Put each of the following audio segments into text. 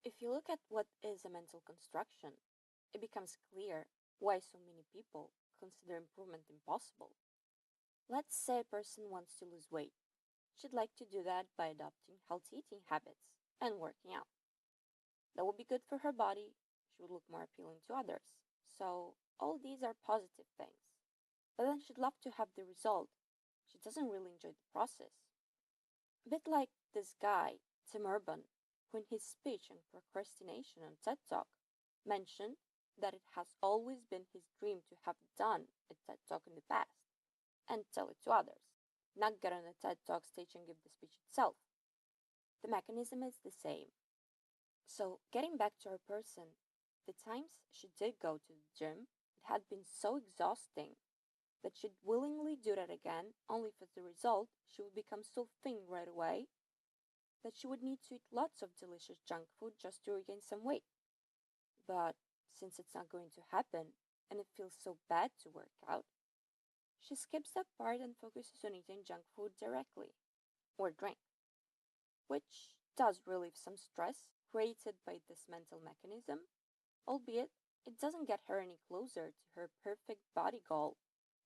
If you look at what is a mental construction, it becomes clear why so many people consider improvement impossible. Let's say a person wants to lose weight. She'd like to do that by adopting healthy eating habits and working out. That would be good for her body. She would look more appealing to others. So, all these are positive things. But then she'd love to have the result. She doesn't really enjoy the process. A bit like this guy, Tim Urban, who in his speech on procrastination on TED Talk mentioned that it has always been his dream to have done a TED Talk in the past and tell it to others, not get on a TED Talk stage and give the speech itself. The mechanism is the same. So, getting back to our person, the times she did go to the gym, it had been so exhausting that she'd willingly do that again, only for the result she would become so thin right away that she would need to eat lots of delicious junk food just to regain some weight. But since it's not going to happen, and it feels so bad to work out, she skips that part and focuses on eating junk food directly, or drink, which does relieve some stress created by this mental mechanism, albeit it doesn't get her any closer to her perfect body goal,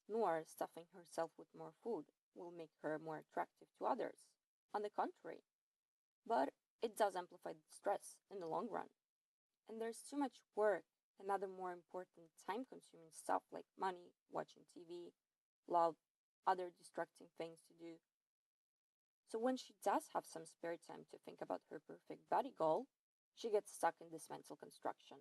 nor stuffing herself with more food will make her more attractive to others. On the contrary, but it does amplify the stress in the long run. And there's too much work and other more important time consuming stuff like money, watching TV, love, other distracting things to do. So when she does have some spare time to think about her perfect body goal, she gets stuck in this mental construction.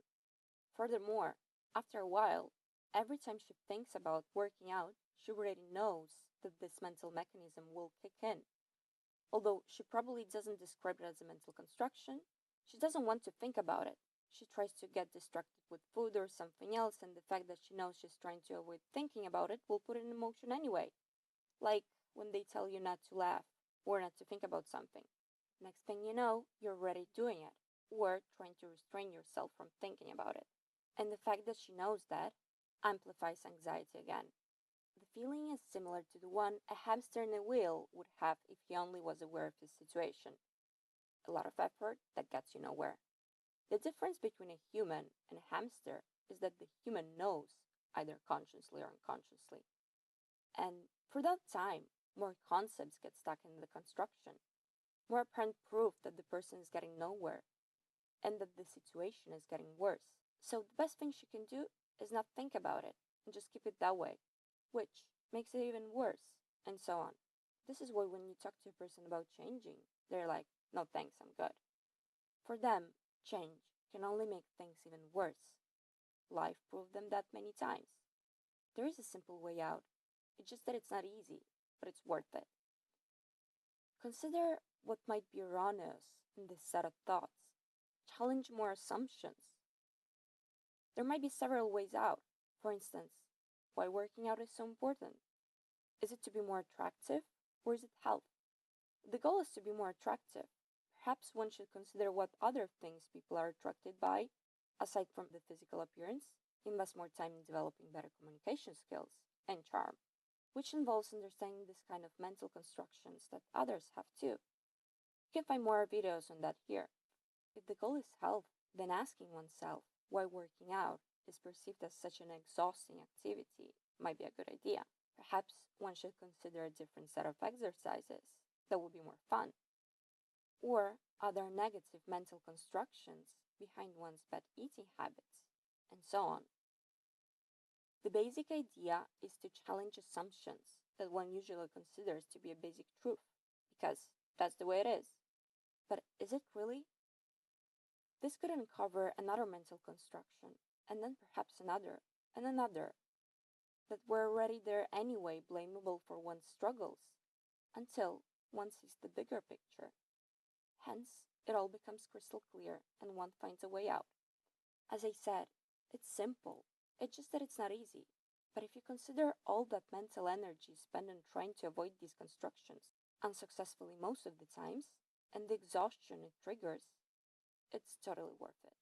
Furthermore, after a while, every time she thinks about working out, she already knows that this mental mechanism will kick in. Although she probably doesn't describe it as a mental construction, she doesn't want to think about it. She tries to get distracted with food or something else, and the fact that she knows she's trying to avoid thinking about it will put it in motion anyway. Like when they tell you not to laugh or not to think about something. Next thing you know, you're already doing it, or trying to restrain yourself from thinking about it. And the fact that she knows that amplifies anxiety again. The feeling is similar to the one a hamster in a wheel would have if he only was aware of his situation. A lot of effort that gets you nowhere. The difference between a human and a hamster is that the human knows, either consciously or unconsciously. And for that time, more concepts get stuck in the construction, more apparent proof that the person is getting nowhere and that the situation is getting worse. So the best thing she can do is not think about it and just keep it that way, which makes it even worse, and so on. This is why when you talk to a person about changing, they're like, no thanks, I'm good. For them, change can only make things even worse. Life proved them that many times. There is a simple way out. It's just that it's not easy, but it's worth it. Consider what might be erroneous in this set of thoughts. Challenge more assumptions. There might be several ways out. For instance, why working out is so important. Is it to be more attractive, or is it health? The goal is to be more attractive. Perhaps one should consider what other things people are attracted by, aside from the physical appearance, invest more time in developing better communication skills and charm, which involves understanding this kind of mental constructions that others have too. You can find more videos on that here. If the goal is health, then asking oneself why working out is perceived as such an exhausting activity might be a good idea. Perhaps one should consider a different set of exercises that would be more fun. Or are there negative mental constructions behind one's bad eating habits? And so on. The basic idea is to challenge assumptions that one usually considers to be a basic truth, because that's the way it is. But is it really? This could uncover another mental construction, and then perhaps another, and another, that were already there anyway blamable for one's struggles, until one sees the bigger picture. Hence, it all becomes crystal clear and one finds a way out. As I said, it's simple, it's just that it's not easy. But if you consider all that mental energy spent on trying to avoid these constructions, unsuccessfully most of the times, and the exhaustion it triggers, it's totally worth it.